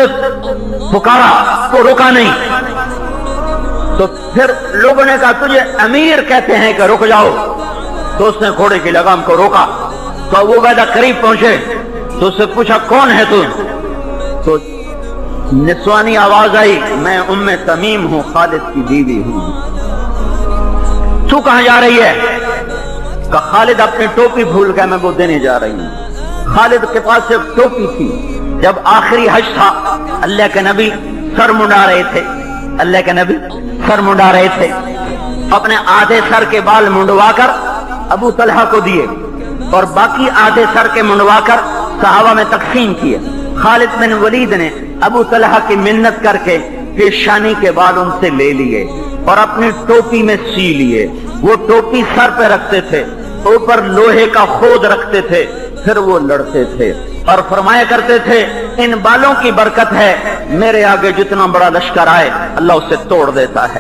سے پکارا تو رکا نہیں۔ تو پھر لوگوں نے کہا تجھے امیر کہتے ہیں کہ رک جاؤ، تو اس نے گھوڑے کی لگام کو روکا۔ تو ابو عبیدہ قریب پہنچے تو اس سے پوچھا کون ہے تو نسوانی آواز آئی، میں ام تمیم ہوں، خالد کی بیوی ہوں۔ تو کہاں جا رہی ہے؟ کہ خالد اپنی ٹوپی بھول گیا، میں وہ دینے جا رہی ہوں۔ خالد کے پاس صرف ٹوپی تھی۔ جب آخری حج تھا، اللہ کے نبی سر منڈا رہے تھے، اللہ کے نبی سر منڈا رہے تھے، اپنے آدھے سر کے بال منڈوا کر ابو طلحہ کو دیے اور باقی آدھے سر کے منڈوا کر صحابہ میں تقسیم کیے۔ خالد بن ولید نے ابو طلحہ کی منت کر کے پیشانی کے بال ان سے لے لیے اور اپنی ٹوپی میں سی لیے۔ وہ ٹوپی سر پہ رکھتے تھے، اوپر لوہے کا خود رکھتے تھے، پھر وہ لڑتے تھے اور فرمایا کرتے تھے ان بالوں کی برکت ہے، میرے آگے جتنا بڑا لشکر آئے اللہ اسے توڑ دیتا ہے۔